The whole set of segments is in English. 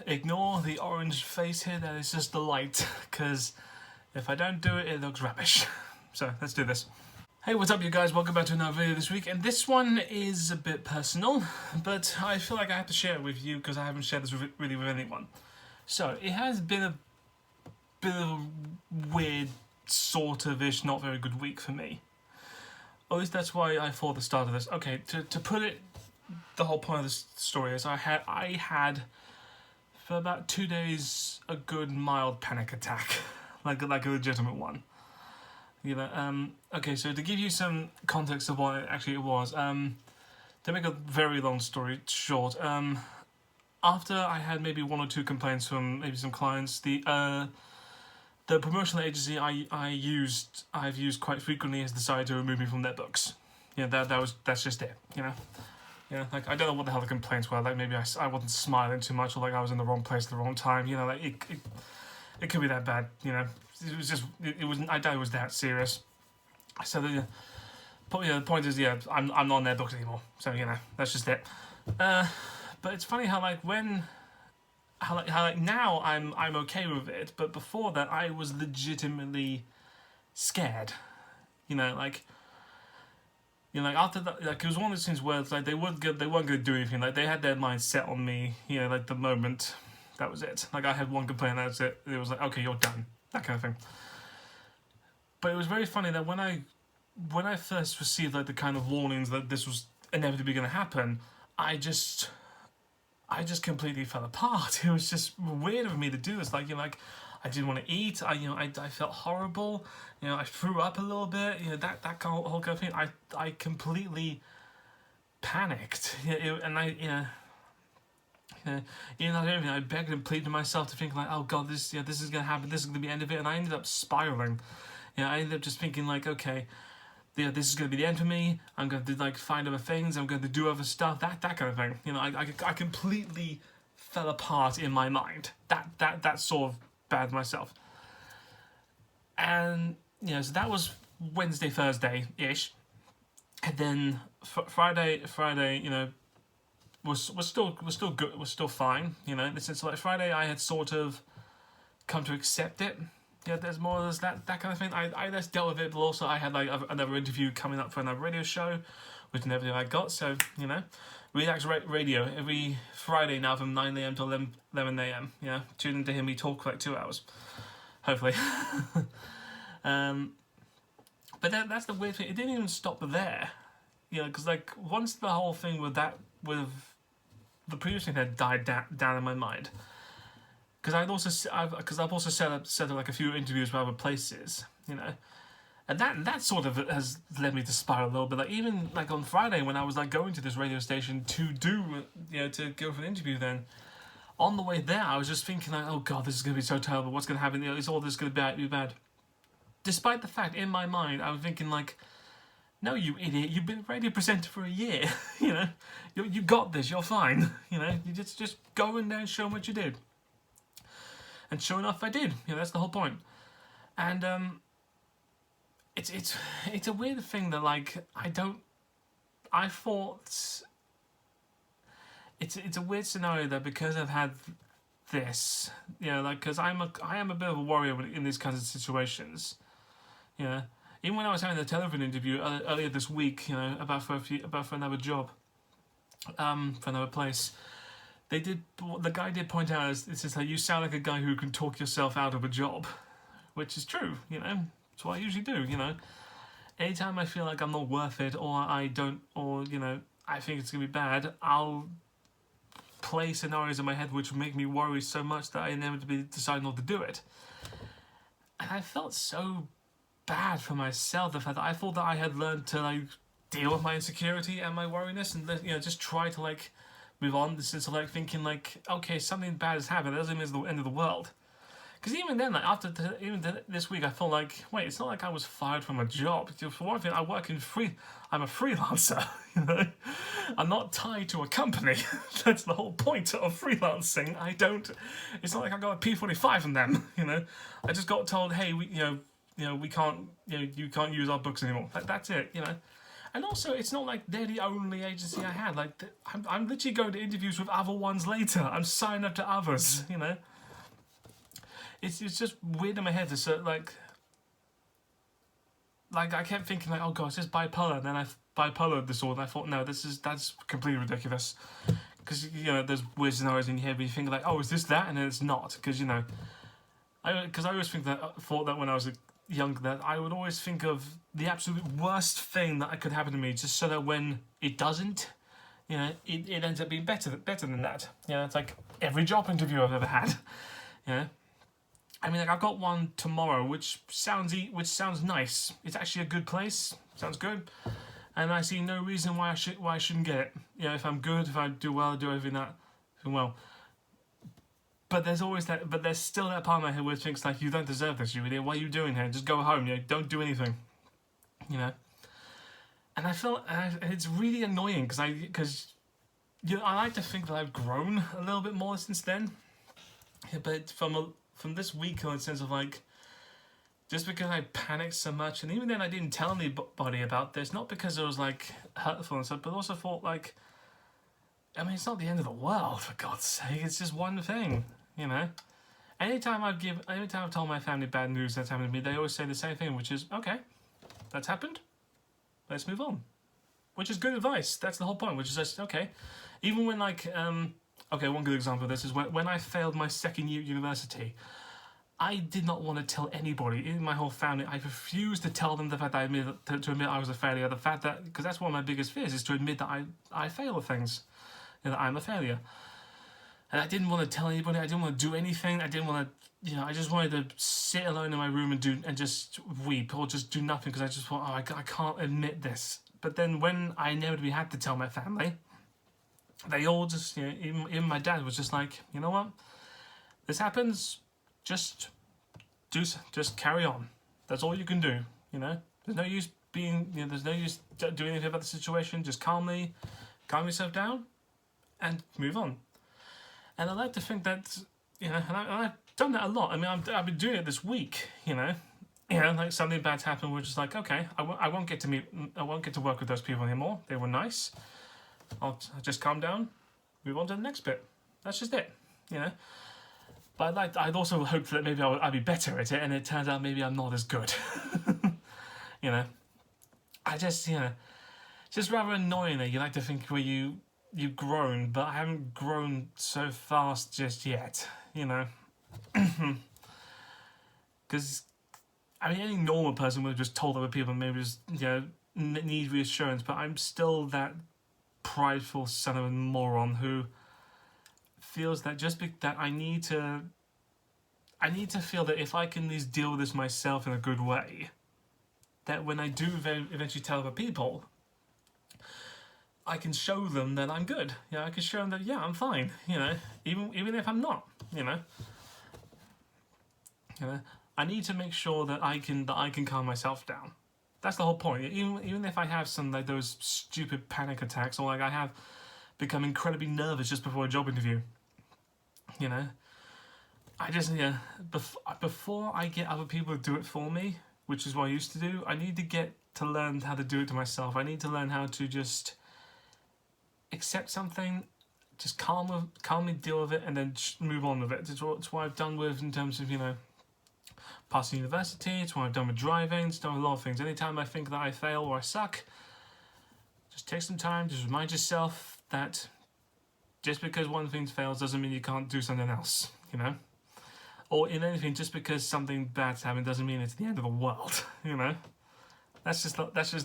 ignore the orange face here, that is just the light, because if I don't do it, it looks rubbish. So let's do this. Hey, what's up you guys? Welcome back to another video this week, and this one is a bit personal, but I feel like I have to share it with you because I haven't shared this really with anyone. So, it has been a bit of a weird, sort of-ish, not very good week for me. At least that's why I thought the start of this. Okay, to put it, the whole point of this story is I had for about 2 days a good mild panic attack, like a legitimate one. You know, okay, so to give you some context of what it was, to make a very long story short, after I had maybe 1 or 2 complaints from maybe some clients, the promotional agency I've used quite frequently has decided to remove me from their books. Yeah, that's just it, you know. Yeah, like I don't know what the hell the complaints were. Like maybe I wasn't smiling too much, or like I was in the wrong place at the wrong time. You know, like it could be that bad. You know, it was just it wasn't. I doubt it was that serious. So the point is, yeah, I'm not on their books anymore. So you know, that's just it. But it's funny how now I'm okay with it, but before that I was legitimately scared. You know, like after that, like it was one of those things where it's like they weren't going to do anything. Like they had their mind set on me. You know, like the moment that was it. Like I had one complaint, that was it. It was like, okay, you're done, that kind of thing. But it was very funny that when I first received like the kind of warnings that this was inevitably going to happen, I just completely fell apart. It was just weird of me to do this. Like, you know, like I didn't want to eat. I felt horrible. You know, I threw up a little bit. You know, that whole kind of thing. I completely panicked. And even after everything, I begged and pleaded to myself to think like, oh God, this is gonna happen. This is gonna be the end of it. And I ended up spiraling. You know, I ended up just thinking like, okay, yeah, this is going to be the end for me. I'm going to like find other things. I'm going to do other stuff. That kind of thing. You know, I completely fell apart in my mind. That sort of bad myself. And you know, so that was Wednesday, Thursday ish, and then Friday, you know, was still good. Was still fine. You know, since like Friday, I had sort of come to accept it. Yeah, there's that kind of thing. I just dealt with it, but also I had like another interview coming up for another radio show, which never I got. So you know, Relax Radio every Friday now from 9 a.m. to 11 a.m. You know, tune in to hear me talk for like 2 hours, hopefully. But that's the weird thing. It didn't even stop there. You know, because like once the whole thing with the previous thing had died down in my mind. Because I've also set up like a few interviews with other places, you know, and that sort of has led me to spiral a little bit. Like even like on Friday when I was like going to this radio station to to go for an interview, then on the way there I was just thinking like, oh God, this is gonna be so terrible. What's gonna happen? You know, is all this gonna be bad? Despite the fact in my mind I was thinking like, no, you idiot, you've been a radio presenter for a year. You know, you got this. You're fine. You know, you just go in there and show them what you did. And sure enough, I did. You know, that's the whole point. And it's a weird thing that like I thought it's a weird scenario that because I've had this, you know, like because I am a bit of a warrior in these kinds of situations. You know, even when I was having the telephone interview earlier this week, you know, about for another job, for another place. The guy did point out, it's just like, you sound like a guy who can talk yourself out of a job, which is true, you know, it's what I usually do, you know. Anytime I feel like I'm not worth it, or you know, I think it's going to be bad, I'll play scenarios in my head which make me worry so much that I inevitably decide not to do it. And I felt so bad for myself, the fact that I thought that I had learned to like deal with my insecurity and my worriness, and you know, just try to like move on. This is like thinking like, okay, something bad has happened. That doesn't mean it's the end of the world. Because even then, like after this week, I felt like, wait, it's not like I was fired from a job. For one thing, I'm a freelancer. You know, I'm not tied to a company. That's the whole point of freelancing. It's not like I got a P45 from them. You know, I just got told, hey, we can't, you can't use our books anymore. That's it. You know. And also, it's not like they're the only agency I had. Like, I'm literally going to interviews with other ones later. I'm signing up to others, you know? It's just weird in my head to sort like I kept thinking like, oh gosh, it's bipolar, and then I bipolar disorder. I thought, no, that's completely ridiculous, because you know there's weird scenarios in your head where you think like, oh, is this that, and then it's not, because you know, I always thought that when I was young, that I would always think of the absolute worst thing that could happen to me, just so that when it doesn't, you know, it ends up being better than that. You know, it's like every job interview I've ever had. You know. I mean, like I've got one tomorrow, which sounds nice. It's actually a good place. Sounds good, and I see no reason why I shouldn't get it. You know, if I'm good, if I do well, do everything well. But there's always that. But there's still that part of my head where it thinks like, you don't deserve this, you idiot. What are you doing here? Just go home. You know, don't do anything. You know. And I feel it's really annoying because you know, I like to think that I've grown a little bit more since then. Yeah, but from this week on, in the sense of like, just because I panicked so much, and even then I didn't tell anybody about this, not because it was like hurtful and stuff, but also thought like, I mean, it's not the end of the world, for God's sake, it's just one thing, you know? Anytime I've told my family bad news that's happened to me, they always say the same thing, which is, okay, that's happened, let's move on. Which is good advice, that's the whole point, which is just, okay, even when like, okay, one good example of this is when I failed my second year at university, I did not want to tell anybody in my whole family. I refused to tell them the fact that I admit I was a failure. The fact that, because that's one of my biggest fears, is to admit that I fail at things, and that I'm a failure. And I didn't want to tell anybody. I didn't want to do anything. I didn't want to, you know, I just wanted to sit alone in my room and just weep or just do nothing, because I just thought, oh, I can't admit this. But then when I inevitably had to tell my family, they all just, you know, even my dad was just like, you know what, this happens, just carry on. That's all you can do, you know. There's no use there's no use doing anything about the situation. Just calm yourself down, and move on. And I like to think that, you know, and I've done that a lot. I mean, I've been doing it this week, you know, like something bad's happened. We're just like, okay, I won't get to work with those people anymore. They were nice. I'll just calm down, move on to the next bit. That's just it, you know. But I'd also hoped that maybe I'd be better at it, and it turns out maybe I'm not as good. You know, I just, you know, it's just rather annoying that you like to think where you've grown, but I haven't grown so fast just yet, you know. Because, I mean, any normal person would have just told other people, maybe just, you know, need reassurance, but I'm still that prideful son of a moron who feels that that I need to feel that if I can at least deal with this myself in a good way, that when I do eventually tell other people, I can show them that I'm good. You know, I can show them that, yeah, I'm fine, you know, even if I'm not, you know. You know, I need to make sure that I can calm myself down. That's the whole point. Even if I have some like those stupid panic attacks, or like I have become incredibly nervous just before a job interview, you know, I just, yeah, before I get other people to do it for me, which is what I used to do, I need to get to learn how to do it to myself. I need to learn how to just accept something, just calmly deal with it, and then move on with it. It's what I've done with, in terms of, you know, passing university. It's what I've done with driving. It's done with a lot of things. Anytime I think that I fail or I suck, just take some time, just remind yourself that just because one thing fails doesn't mean you can't do something else, you know? Or in anything, just because something bad's happened doesn't mean it's the end of the world, you know? That's just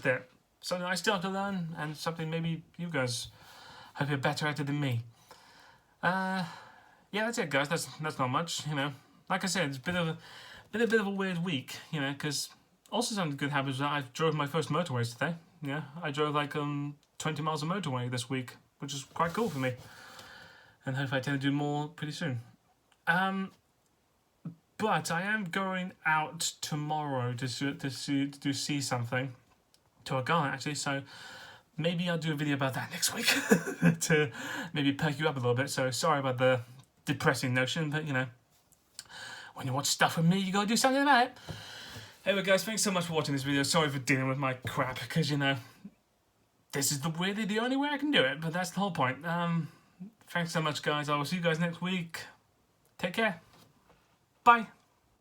it. Something I still have to learn, and something maybe you guys hope you're better at it than me. Yeah, that's it, guys. That's not much, you know. Like I said, it's been a bit of a weird week, you know, because also something good happened was that I drove my first motorways today. Yeah, I drove like 20 miles of motorway this week, which is quite cool for me. And hopefully I tend to do more pretty soon. But I am going out tomorrow to see something, to a guy actually, so maybe I'll do a video about that next week to maybe perk you up a little bit. So sorry about the depressing notion, but you know, when you watch stuff with me, you gotta do something about it. Anyway guys, thanks so much for watching this video. Sorry for dealing with my crap, because you know, this is really the only way I can do it, but that's the whole point. Thanks so much, guys. I will see you guys next week. Take care. Bye.